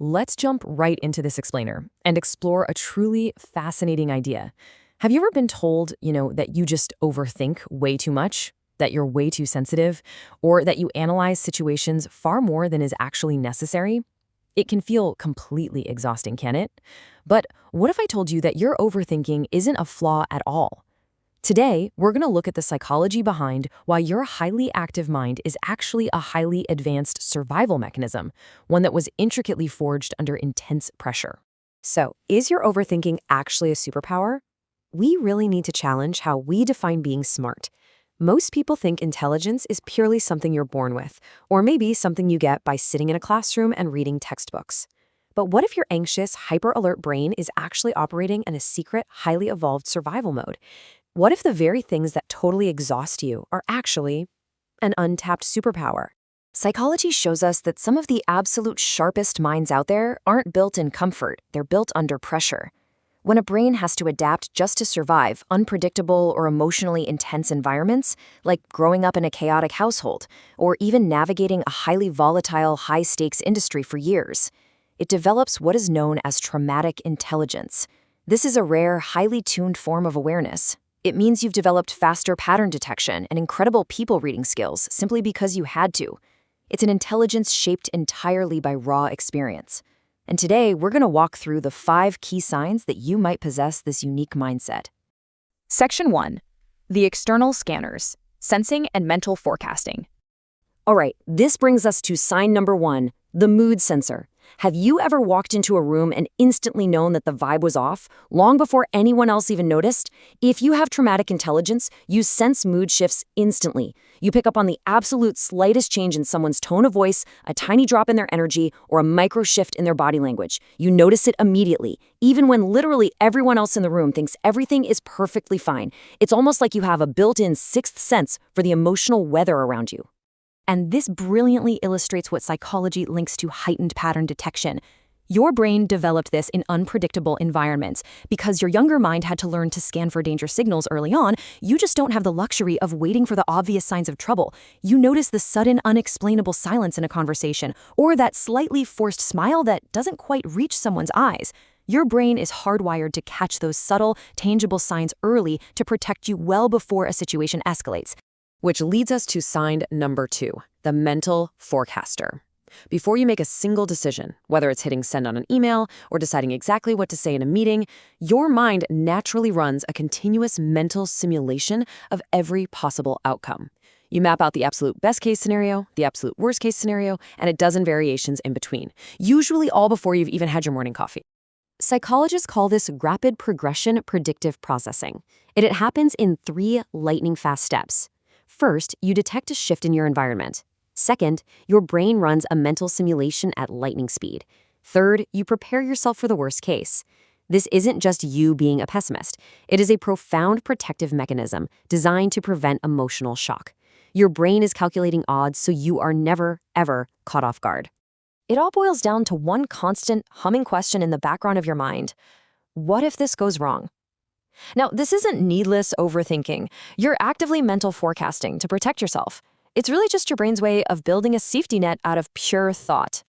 Let's jump right into this explainer and explore a truly fascinating idea. Have you ever been told, that you just overthink way too much, that you're way too sensitive, or that you analyze situations far more than is actually necessary? It can feel completely exhausting, can it? But what if I told you that your overthinking isn't a flaw at all? Today, we're going to look at the psychology behind why your highly active mind is actually a highly advanced survival mechanism, one that was intricately forged under intense pressure. So, is your overthinking actually a superpower? We really need to challenge how we define being smart. Most people think intelligence is purely something you're born with, or maybe something you get by sitting in a classroom and reading textbooks. But what if your anxious, hyper-alert brain is actually operating in a secret, highly evolved survival mode? What if the very things that totally exhaust you are actually an untapped superpower? Psychology shows us that some of the absolute sharpest minds out there aren't built in comfort, they're built under pressure. When a brain has to adapt just to survive unpredictable or emotionally intense environments, like growing up in a chaotic household, or even navigating a highly volatile, high-stakes industry for years, it develops what is known as traumatic intelligence. This is a rare, highly tuned form of awareness. It means you've developed faster pattern detection and incredible people-reading skills simply because you had to. It's an intelligence shaped entirely by raw experience. And today, we're going to walk through the 5 key signs that you might possess this unique mindset. Section 1. The external scanners, sensing and mental forecasting. All right, this brings us to sign number 1, the mood sensor. Have you ever walked into a room and instantly known that the vibe was off, long before anyone else even noticed? If you have traumatic intelligence, you sense mood shifts instantly. You pick up on the absolute slightest change in someone's tone of voice, a tiny drop in their energy, or a micro shift in their body language. You notice it immediately, even when literally everyone else in the room thinks everything is perfectly fine. It's almost like you have a built-in sixth sense for the emotional weather around you. And this brilliantly illustrates what psychology links to heightened pattern detection. Your brain developed this in unpredictable environments. Because your younger mind had to learn to scan for danger signals early on, you just don't have the luxury of waiting for the obvious signs of trouble. You notice the sudden, unexplainable silence in a conversation, or that slightly forced smile that doesn't quite reach someone's eyes. Your brain is hardwired to catch those subtle, tangible signs early to protect you well before a situation escalates. Which leads us to sign number 2, the mental forecaster. Before you make a single decision, whether it's hitting send on an email or deciding exactly what to say in a meeting, your mind naturally runs a continuous mental simulation of every possible outcome. You map out the absolute best case scenario, the absolute worst case scenario, and a dozen variations in between, usually all before you've even had your morning coffee. Psychologists call this rapid progression predictive processing. It happens in 3 lightning-fast steps. First, you detect a shift in your environment. Second, your brain runs a mental simulation at lightning speed. Third, you prepare yourself for the worst case. This isn't just you being a pessimist. It is a profound protective mechanism designed to prevent emotional shock. Your brain is calculating odds so you are never, ever caught off guard. It all boils down to one constant, humming question in the background of your mind. What if this goes wrong? Now, this isn't needless overthinking. You're actively mental forecasting to protect yourself. It's really just your brain's way of building a safety net out of pure thought.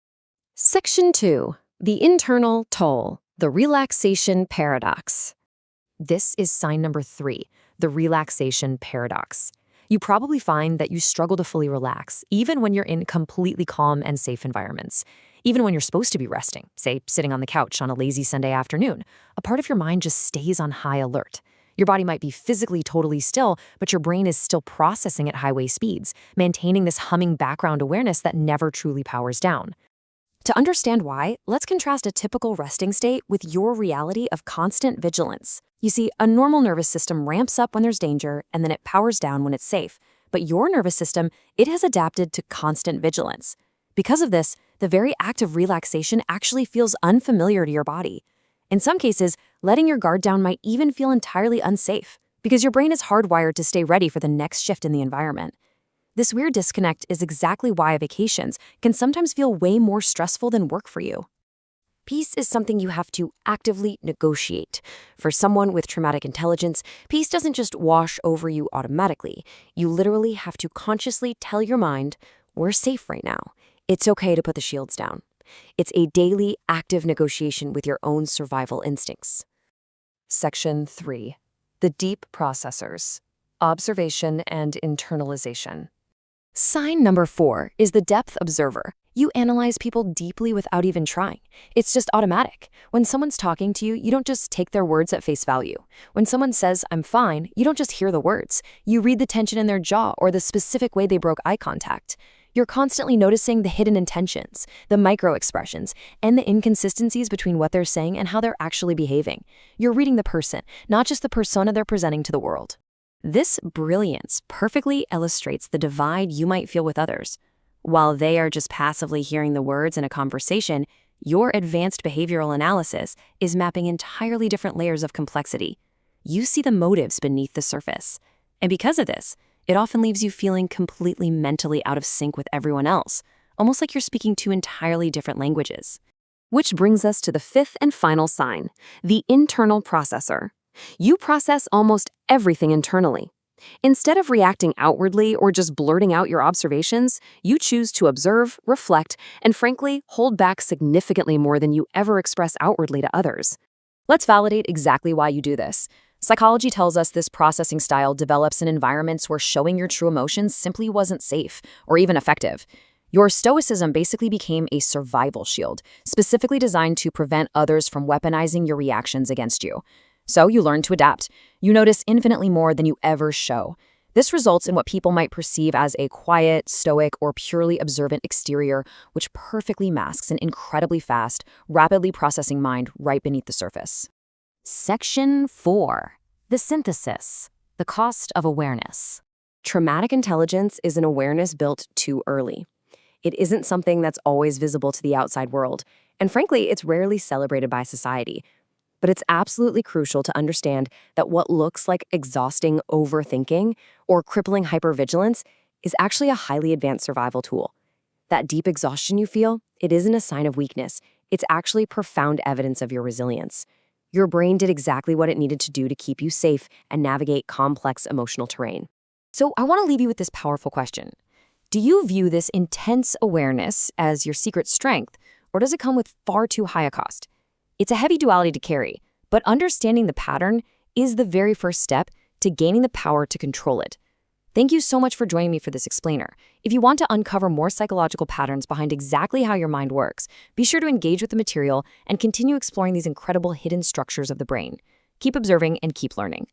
Section 2. The internal toll, the relaxation paradox. This is sign number 3, the relaxation paradox. You probably find that you struggle to fully relax, even when you're in completely calm and safe environments. Even when you're supposed to be resting, say sitting on the couch on a lazy Sunday afternoon, a part of your mind just stays on high alert. Your body might be physically totally still, but your brain is still processing at highway speeds, maintaining this humming background awareness that never truly powers down. To understand why, let's contrast a typical resting state with your reality of constant vigilance. You see, a normal nervous system ramps up when there's danger, and then it powers down when it's safe. But your nervous system, it has adapted to constant vigilance. Because of this, the very act of relaxation actually feels unfamiliar to your body. In some cases, letting your guard down might even feel entirely unsafe, because your brain is hardwired to stay ready for the next shift in the environment. This weird disconnect is exactly why vacations can sometimes feel way more stressful than work for you. Peace is something you have to actively negotiate. For someone with traumatic intelligence, peace doesn't just wash over you automatically. You literally have to consciously tell your mind, we're safe right now. It's okay to put the shields down. It's a daily, active negotiation with your own survival instincts. Section 3. The Deep Processors. Observation and Internalization. Sign number 4 is the depth observer. You analyze people deeply without even trying. It's just automatic. When someone's talking to you, you don't just take their words at face value. When someone says, "I'm fine," you don't just hear the words. You read the tension in their jaw or the specific way they broke eye contact. You're constantly noticing the hidden intentions, the micro-expressions, and the inconsistencies between what they're saying and how they're actually behaving. You're reading the person, not just the persona they're presenting to the world. This brilliance perfectly illustrates the divide you might feel with others. While they are just passively hearing the words in a conversation, your advanced behavioral analysis is mapping entirely different layers of complexity. You see the motives beneath the surface. And because of this, it often leaves you feeling completely mentally out of sync with everyone else, almost like you're speaking two entirely different languages. Which brings us to the 5th and final sign, the internal processor. You process almost everything internally. Instead of reacting outwardly or just blurting out your observations, you choose to observe, reflect, and frankly, hold back significantly more than you ever express outwardly to others. Let's validate exactly why you do this. Psychology tells us this processing style develops in environments where showing your true emotions simply wasn't safe or even effective. Your stoicism basically became a survival shield, specifically designed to prevent others from weaponizing your reactions against you. So you learn to adapt. You notice infinitely more than you ever show. This results in what people might perceive as a quiet, stoic, or purely observant exterior, which perfectly masks an incredibly fast, rapidly processing mind right beneath the surface. Section 4. The Synthesis. The Cost of Awareness. Traumatic intelligence is an awareness built too early. It isn't something that's always visible to the outside world, and frankly, it's rarely celebrated by society. But it's absolutely crucial to understand that what looks like exhausting overthinking or crippling hypervigilance is actually a highly advanced survival tool. That deep exhaustion you feel, it isn't a sign of weakness. It's actually profound evidence of your resilience. Your brain did exactly what it needed to do to keep you safe and navigate complex emotional terrain. So I want to leave you with this powerful question. Do you view this intense awareness as your secret strength, or does it come with far too high a cost? It's a heavy duality to carry, but understanding the pattern is the very first step to gaining the power to control it. Thank you so much for joining me for this explainer. If you want to uncover more psychological patterns behind exactly how your mind works, be sure to engage with the material and continue exploring these incredible hidden structures of the brain. Keep observing and keep learning.